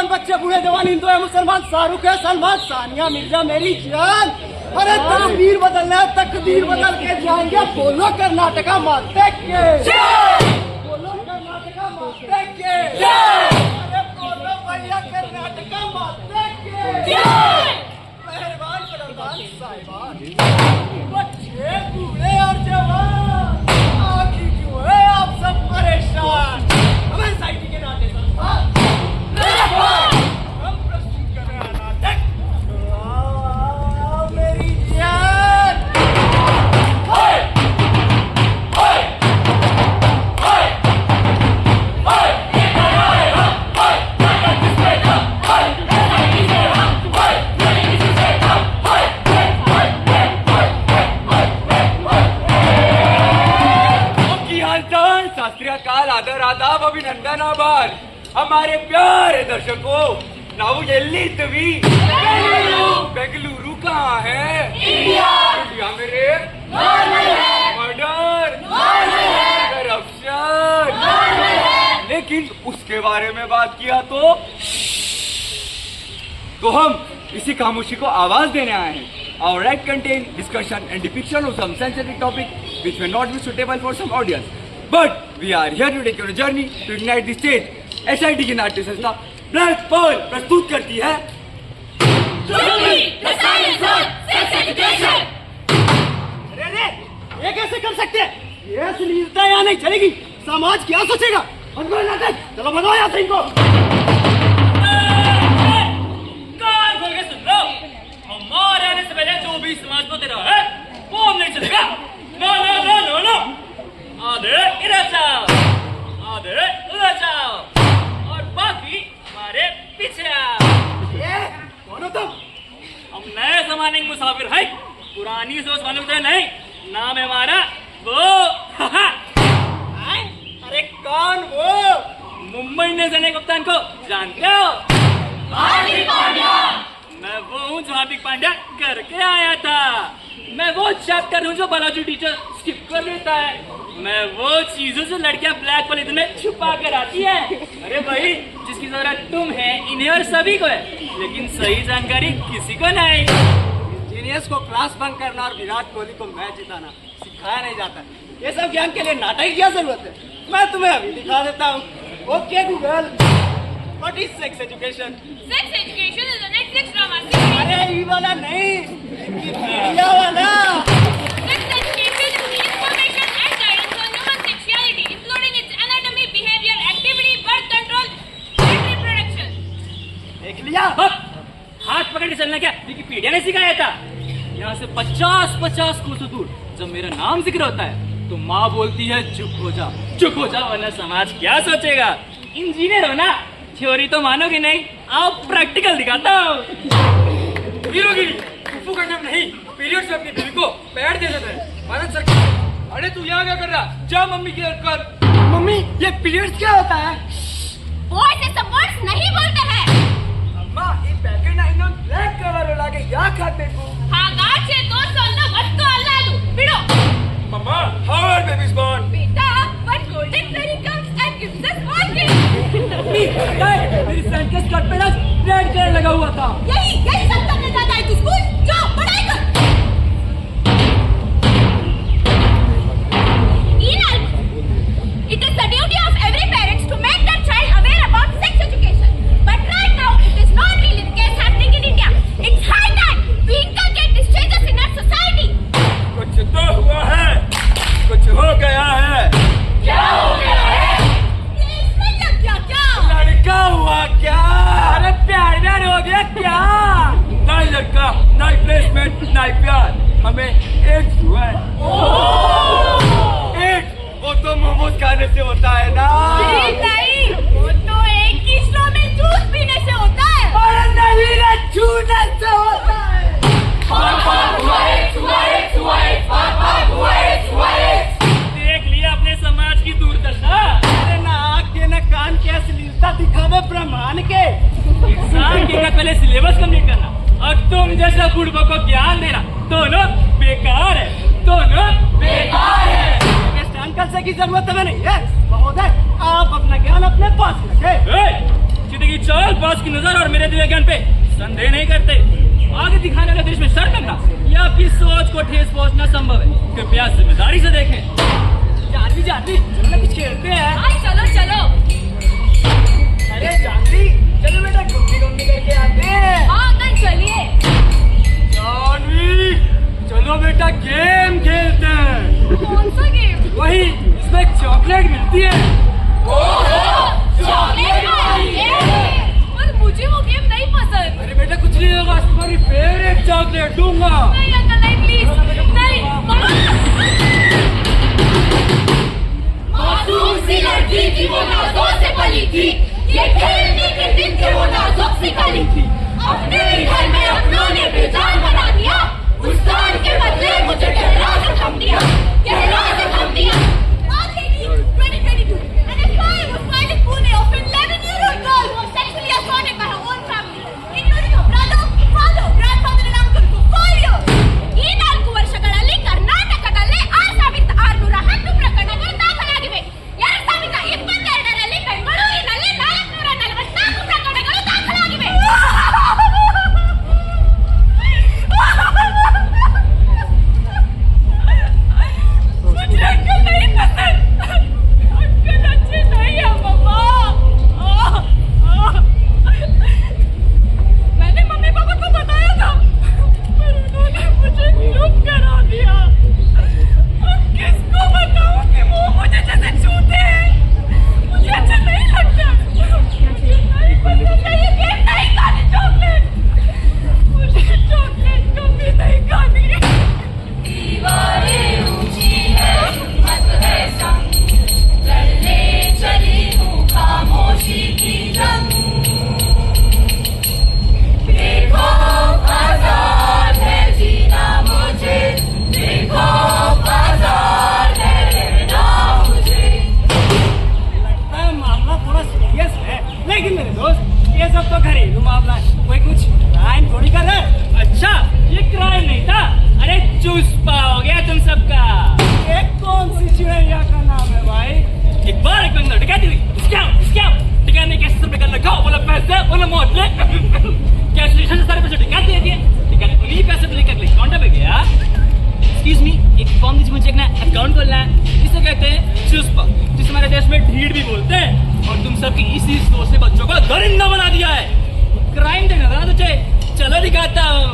जवान बच्चे बूढ़े जवान हिंदू है मुसलमान शाहरुख है सलमान सानिया मिर्जा मेरी जान। अरे तकदीर बदलना है तकदीर बदल के जाएंगे। बोलो कर्नाटका माते के बोलो कर्नाटका माते के अरे बोलो भैया कर्नाटका माते के मेहरबान प्रधान साहिबान। बच्चे बूढ़े और जवान आखिर क्यों है आप सब परेशान। हमारे साइटी के नाते संस्थान हम प्रस्तुत कर रहे हैं नाटक मेरी जान। काल आदर आदाब अभिनंदन आभार हमारे प्यारे दर्शकों। ನಾವು ಎಲ್ಲಿದ್ದೀವಿ? बेंगलुरु कहाँ है? इंडिया मेरे मर्डर करप्शन। लेकिन उसके बारे में बात किया तो हम इसी खामोशी को आवाज देने आए हैं। Our act contain discussion and depiction of some sensitive topic which may not be suitable for some audience. But we are here to take you on a journey to ignite the stage. SIT की नाट्य संस्था black Perl प्रस्तुत करती है अरे ये कैसे कर सकते हैं? ये अश्लीलता यहाँ नहीं चलेगी। समाज क्या सोचेगा? नाटक चलो बताओ यहाँ से इनको। कान खोल के सुन लो। हमारे आने से पहले जो भी समाज को दे रहा है वो नहीं चलेगा। No no no no no आधे इधर जाओ आधे उधर जाओ और बाकी हमारे पीछे आओ। ये कौन हो तुम? हम नए जमाने के मुसाफिर हैं। पुरानी सोच वालों को नहीं। नाम है हमारा वो अरे कौन वो? मुंबई इंडियंस ने कप्तान को जानते हो? हार्दिक पांड्या। मैं वो हूँ जो हार्दिक पांड्या करके आया था। मैं वो चैप्टर हूँ जो बालाजी टीचर स्किप कर देता है। मैं वो चीजों जो लड़कियां ब्लैक पॉलिथ में छुपा कर आती है। अरे भाई जिसकी जरूरत तुम है इन्हें और सभी को है लेकिन सही जानकारी किसी को नहीं। जीनियस को क्लास बंक करना और विराट कोहली को मैच जिताना सिखाया नहीं जाता। ये सब ज्ञान के लिए नाटक की क्या जरूरत है? मैं तुम्हें अभी दिखा देता हूँ। Okay Google what is sex education? Sex education is a Netflix drama series. अरे ये वाला नहीं विकिपीडिया वाला। Sex education is the information and guidance on human sexuality, including its anatomy, behavior, activity, birth control, and reproduction. देख लिया? हाथ पकड़ के चलना क्या विकिपीडिया ने सिखाया था? यहाँ से 50 कोस दूर जब मेरा नाम जिक्र होता है तो माँ बोलती है चुप हो जा वरना समाज क्या सोचेगा। इंजीनियर हो ना थ्योरी तो मानोगे नहीं। आप प्रैक्टिकल दिखाता हूँ। वीरोगिरी फूफू का नाम नहीं पीरियड से अपनी बीवी को पैर दे देता है भारत सरकार। अरे तू यहाँ क्या कर रहा? जा मम्मी की हेल्प कर। मम्मी ये पीरियड्स क्या होता है? Boys ऐसे words नहीं बोलते हैं। अम्मा ये पैकेट ना इन्हों ब्लैक कवर लाके या खाते को। ಹಾಗಾಚೆ ತೋರ್ಸೋಲ್ಲ ವಸ್ತು ಅಲ್ಲ ಅದು ಬಿಡು. मम्मा how are babies born? बेटा but golden fairy comes and gives us all gifts. मेरी फ्रेंड के स्कर्ट पे ना रेड कलर लगा हुआ था। यही सब करने जाता है तू स्कूल? जाओ पढ़ाई कर। It is the duty of every parents to make their child aware about sex education. But right now it is not really the case happening in India. It's high time we inculcate these changes in our society. कुछ तो हुआ है कुछ हो गया है। क्या हो गया है? इसमें क्या लड़का हुआ क्या? अरे प्यार हो गया क्या? नहीं लड़का नहीं प्लेसमेंट नहीं प्यार हमें एक हुआ है। एक वो तो मोमोज खाने से होता है ना। नहीं वो तो एक किस्टो में जूस पीने से होता है। अरे नहीं रे छूने से होता है। देख लिया अपने समाज की दूरदर्शा। अरे ना आँख के ना कान के अश्लीलता दिखावे प्रमाण के। एग्जाम के बाद पहले सिलेबस कंप्लीट करना और तुम जैसा बुढ़बो को ज्ञान देना दोनों बेकार है। अंकल से की जरूरत हमें नहीं है। महोदय आप अपना ज्ञान अपने पास रखें। बेटे की चाल, पास की नजर और मेरे दिए ज्ञान पे संदेह नहीं करते। आगे दिखाने वाले दृश्य में शर्मिंदा या आपकी सोच को ठेस पहुंचना संभव है। कृपया जिम्मेदारी से देखें। जानवी जानवी चलो ना कुछ खेलते हैं। हाँ चलो चलो। अरे जानवी चलो बेटा घूमने घूमने करके आते हैं। हाँ अंकल चलिए। जानवी चलो बेटा गेम खेलते हैं। कौन सा गेम? वही इसमें चॉकलेट मिलती है। चॉकलेट वाली है। पर मुझे वो गेम नहीं पसंद। अरे बेटा कुछ नहीं होगा, तुम्हारी फेवरेट चॉकलेट दूंगा। नहीं अंकल नहीं प्लीज नहीं। मासूम सी लड़की थी वो नाजों से पली थी, ये खेलने के दिन थे वो नाजुक सी कली थी। अपने घर में अपनों ने बेजान बना दिया, उस दान के बदले मुझे गहरा जख्म दिया, गहरा जख्म दिया। आगे की 2022 and a guy was filing Pune of an 11-year-old girl who was sexually assaulted by her own family, including her brother, father, grandfather and uncle for 5 years. ಈ 4 ವರ್ಷಗಳಲ್ಲಿ ಕರ್ನಾಟಕದಲ್ಲೇ ಅಸಾಮಿತ 610 ಪ್ರಕರಣಗಳು ದಾಖಲಾಗಿವೆ. 2022ರಲ್ಲಿ ಬೆಂಗಳೂರಿನಲ್ಲಿ 444 ಪ್ರಕರಣಗಳು ದಾಖಲಾಗಿವೆ. मुझे अंकल नहीं पसंद। अंकल अच्छे नहीं है मम्मा। मैंने मम्मी पापा को बताया था पर उन्होंने मुझे चुप करा दिया। अब किसको बताऊं कि वो मुझे जैसे छूते हैं। मुझे अच्छा नहीं लगता। मुझे नहीं पसंद है ये गेम, नहीं खानी चॉकलेट। मुझे चॉकलेट कभी नहीं खानी। दीवारें ऊंची है हिम्मत है संग, लड़ने चली हूँ खामोशी की जंग। देखो आजाद है जीना मुझे, देखो आजाद है रहना मुझे। लगता है मामला थोड़ा सीरियस है, लेकिन मेरे दोस्त ये सब तो घरेलू मामला है, कोई कुछ क्राइम थोड़ी कर रहा है। अच्छा ये क्राइम नहीं था। अरे चुस्पा हो गया तुम सबका। एक कौन सी चिड़ैया का नाम है भाई? एक बार एक बंदा डकैती हुई, ठिकाने कैसे सब निकल रखा, बोला पैसे बोला मोहल्ले कैश स्टेशन से सारे पैसे डकैत दे दिए। ठिकाने उन्हीं पैसे को लेकर काउंटर पे गया। एक्सक्यूज मी एक फॉर्म दीजिए मुझे, अपना अकाउंट खोलना है। इसे कहते हैं चुस्पा, जिसे हमारे देश में ढीठ भी बोलते हैं। और तुम सबकी इसी सोच से बच्चों को दरिंदा बना दिया है। क्राइम देखना था तुझे, चलो दिखाता हूँ।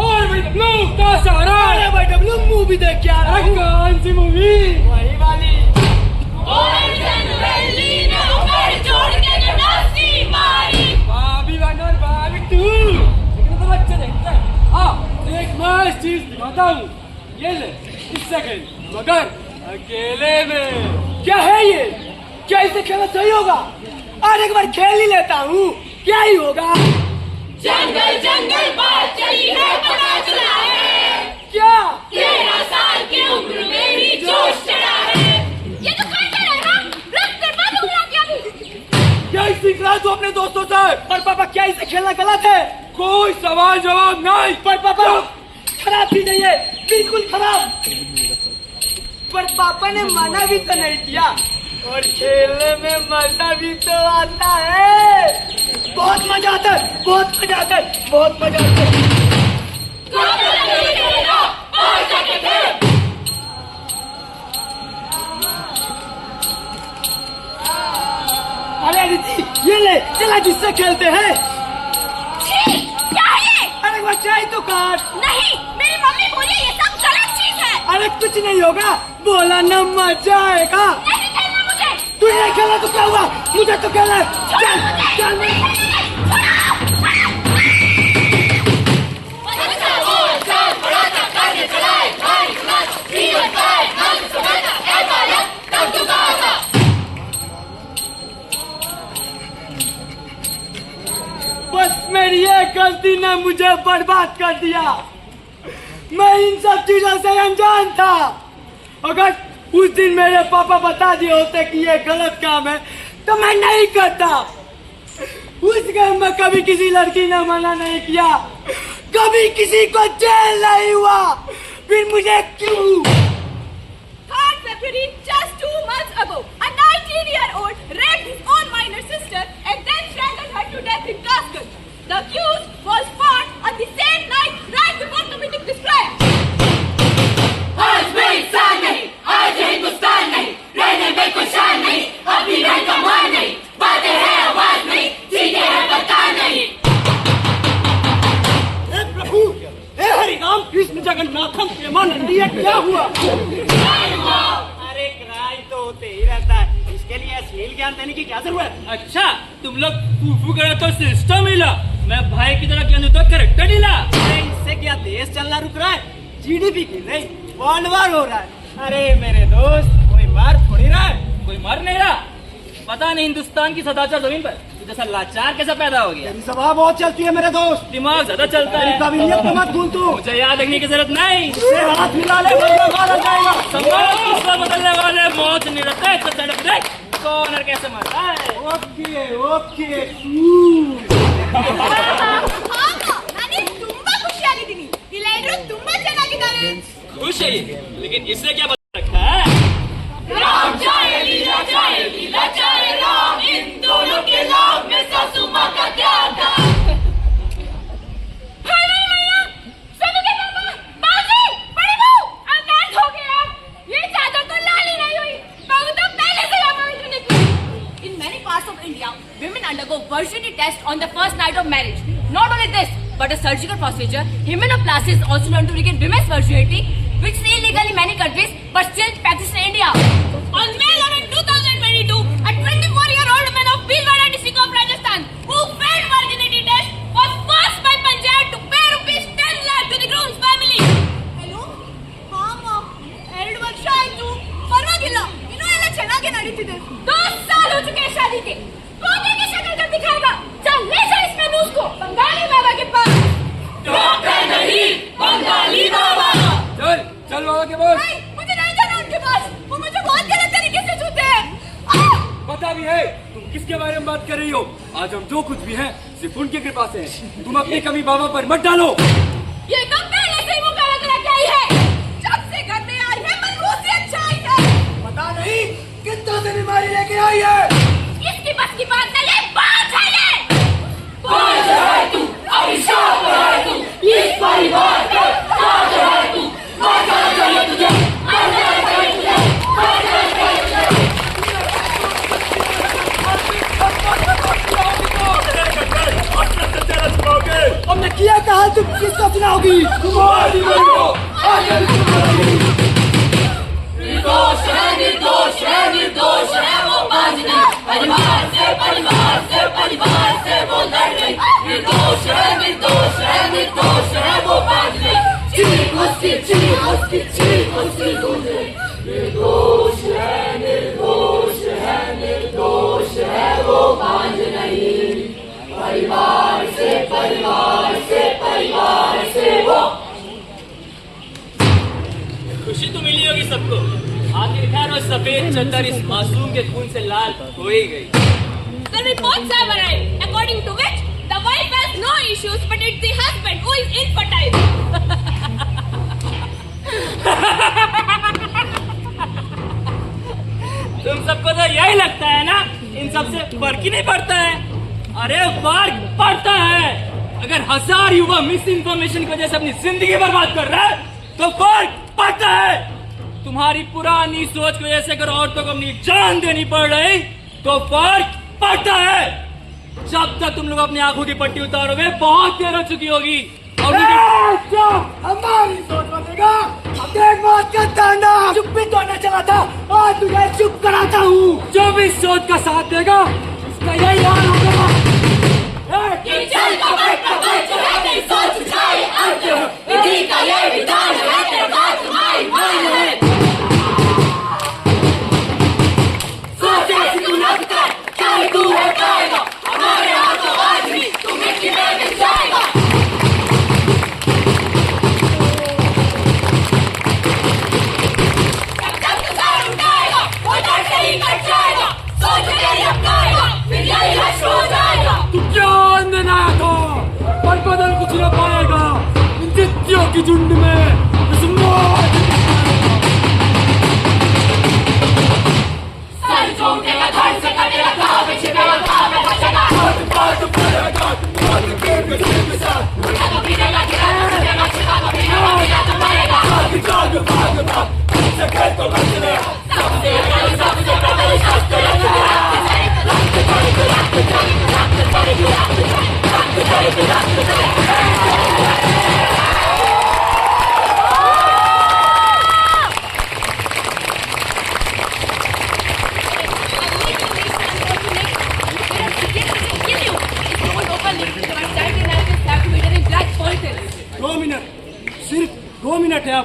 और भाई डब्लू का सहारा। अरे भाई डब्लू मूवी देख के आ रहा हूँ। कौन सी मूवी? वही वाली। भाभी वन और भाभी 2 लेकिन तो बच्चे देखते हैं। हाँ एक मस्त चीज दिखाता हूँ, ये ले इस सेकंड, मगर अकेले में। क्या है ये? क्या इसे खेलना सही होगा? और एक बार खेल ही लेता हूँ, क्या ही होगा। जंगल जंगल बात चली है, पता चला है क्या 13 साल की उम्र में ही जोश चढ़ा है। ये तो खंडर है ना, रख कर मार दूंगा क्या सीख रहा है तू अपने दोस्तों से? पर पापा क्या इसे खेलना गलत है? कोई सवाल जवाब नहीं। पर पापा खराब चीज है ये, बिल्कुल खराब। पर पापा ने मना भी तो नहीं किया, और खेलने में मजा भी तो आता है। बहुत मजा आता है, बहुत मजा आता है, बहुत मजा आता है। अरे दीदी ये ले, चला जिससे खेलते हैं। क्या है ये? अरे वो चाय तो काट। नहीं, मेरी मम्मी बोली ये सब गलत चीज है। अरे कुछ नहीं होगा, बोला ना मजा आएगा। नहीं खेलना मुझे। तू नहीं खेला तो क्या हुआ, मुझे तो खेलना है। चल चल बस मेरी ये गलती ने मुझे बर्बाद कर दिया। मैं इन सब चीजों से अनजान था। अगर उस दिन मेरे पापा बता दिए होते कि ये गलत काम है तो मैं नहीं करता। उस गेम में कभी किसी लड़की ने मना नहीं किया, कभी किसी को जेल नहीं हुआ, फिर मुझे क्यों? 3rd February, just 2 months ago, a 19-year-old raped his own minor sister and then Nandi है, क्या हुआ? अरे क्राइम तो होते ही रहता है, इसके लिए अश्लील ज्ञान देने की क्या जरूरत? अच्छा तुम लोग फूफू करे तो सिस्टम हिला, मैं भाई की तरह कहूँ तो करेक्टर हिला। अरे इससे क्या देश चलना रुक रहा है? जीडीपी की नहीं, वर्ल्ड वार हो रहा है। अरे मेरे दोस्त, कोई मार थोड़ी रहा है। कोई मर नहीं रहा, पता नहीं हिंदुस्तान की सदाचा जमीन पर जैसा लाचार कैसा पैदा हो गया। तेरी सभा बहुत चलती है मेरे दोस्त, दिमाग ज्यादा चलता तेरी है, काबिलियत को मत भूल तू। मुझे याद रखने की जरूरत नहीं। इससे हाथ मिला ले वरना मारा जाएगा। समाज किस्सा बदलने वाले मौत नहीं रहते, तो तड़प देख कौन और कैसे मरता है। ओके ओके ನಾನೇ ತುಂಬಾ ಖುಷಿಯಾಗಿದ್ದೀನಿ, ಇಲ್ಲೆಲ್ಲರೂ ತುಂಬಾ ಚೆನ್ನಾಗಿದ್ದಾರೆ. खुश है ये, लेकिन इससे क्या बदल रखा है? राम जाए लीला जाए राम, इन दोनों के नाम में सासू माँ का क्या था? हाय मेरी मैया, सनु के पापा, बाजी, बड़ी बहू, अवैध हो गया। ये चादर तो लाल ही नहीं हुई, बहू तो पहले से अपवित्र निकली. In many parts of India, women undergo virginity test on the first night of marriage. Not only this, but a surgical procedure, hymenoplasty, is also known to regain women's virginity, which is illegal in many countries, but still practiced in India. On May 11, 2022, a 24-year-old man of Bhilwara district of Rajasthan, who failed virginity test, was forced by Panchayat to pay rupees 10 lakh to the groom's family. Hello? Mama, 2 ವರ್ಷ ಆಯ್ತು, ಪರವಾಗಿಲ್ಲ, ಇನ್ನೂ ಎಲ್ಲ ಚೆನ್ನಾಗಿ ನಡೀತಿದೆ. 2 साल हो चुके हैं शादी के, पोते की शक्ल कर दिखाएगा. चल ले जा इस मेनूस को बंगाली बाबा के पास. डॉक्टर नहीं, बंगाली बाबा. चल चल बाबा के पास। नहीं, मुझे नहीं जाना उनके पास, वो मुझे बहुत गलत तरीके से छूते हैं. पता भी है तुम किसके बारे में बात कर रही हो। आज हम जो कुछ भी हैं सिर्फ उनकी कृपा से हैं। तुम अपनी कमी बाबा पर मत डालो। ये तो पहले से ही मुकाबला करा के आई है, जब से घर में आई है मनहूसी अच्छाई है. पता नहीं कितना से बीमारी लेके आई है। इसकी बस की बात नहीं है, बात है ये. बात है तू, अभिशाप है तू, इस परिवार का बात है तू. बात है तुझे, बात है तुझे, बात है तुझे. हमने किया कहा, तुम किसको सुनाओगी? तुम्हारी निर्दोष है, निर्दोष है, निर्दोष है वो बांझनी, परिवार से वो लड़ गई. निर्दोष है, निर्दोष है, निर्दोष है वो बांझनी. चीख उसकी गूंज रही. निर्दोष है, निर्दोष है, निर्दोष है वो बांझनी. परिवार से वो. खुशी तो मिली होगी सबको, आखिरकार वो सफेद चद्दर इस मासूम के खून से लाल हो ही गई. The reports have arrived, according to which the wife has no issues, but it's the husband who is infertile. तुम सबको तो यही लगता है ना, इन सबसे फर्क ही नहीं पड़ता है. अरे फर्क पड़ता है. अगर 1000 युवा मिस इन्फॉर्मेशन की वजह से अपनी जिंदगी बर्बाद कर रहा है तो फर्क पड़ता है. तुम्हारी पुरानी सोच की वजह से अगर औरतों को अपनी जान देनी पड़ रही तो फर्क पड़ता है. जब तक तुम लोग अपनी आंखों की पट्टी उतारोगे बहुत देर हो चुकी होगी. और हमारी सोच बदलेगा, अब देख बात का तांडा. चुप भी तोड़ने चला था, आज तुझे चुप कराता हूँ. जो भी सोच का साथ देगा उसका यही हाल होगा. कि चल कबर जो है तेरी सोच जाए अंत. विधि का ये विधान है, तेरे बात तुम्हारी मान है. सोच ऐसी तू न कर, चाहे तू है पाएगा. हमारे हाथों आज भी तू मिट्टी में मिल जाएगा. जब तू सर उठाएगा वो डर से ही कट जाएगा. सोच तेरी अपनाएगा, फिर यही हश्र हो जाएगा. तू क्या अंधना था, पर बदल कुछ न पाएगा. इन जिद्दियों की झुंड में इस मौत सर झोंकेगा, धड़ से कटेगा, घाव में छिपेगा, घाव में बचेगा. उठा तो पीनेगा, छिपेगा, छिपा तो पीनेगा, पीना तो मरेगा. सबसे प्रबल शस्त्र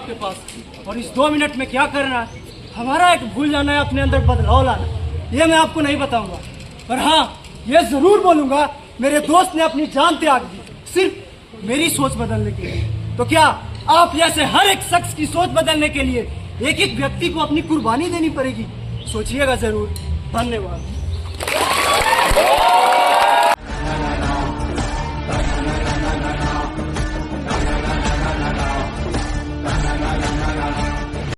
आपके पास, और इस 2 मिनट में क्या करना है, हमारा एक भूल जाना है, अपने अंदर बदलाव लाना, ये मैं आपको नहीं बताऊंगा। पर हाँ, ये जरूर बोलूंगा, मेरे दोस्त ने अपनी जान त्याग दी सिर्फ मेरी सोच बदलने के लिए। तो क्या आप जैसे हर एक शख्स की सोच बदलने के लिए एक एक व्यक्ति को अपनी कुर्बानी देनी पड़ेगी? सोचिएगा जरूर। धन्यवाद।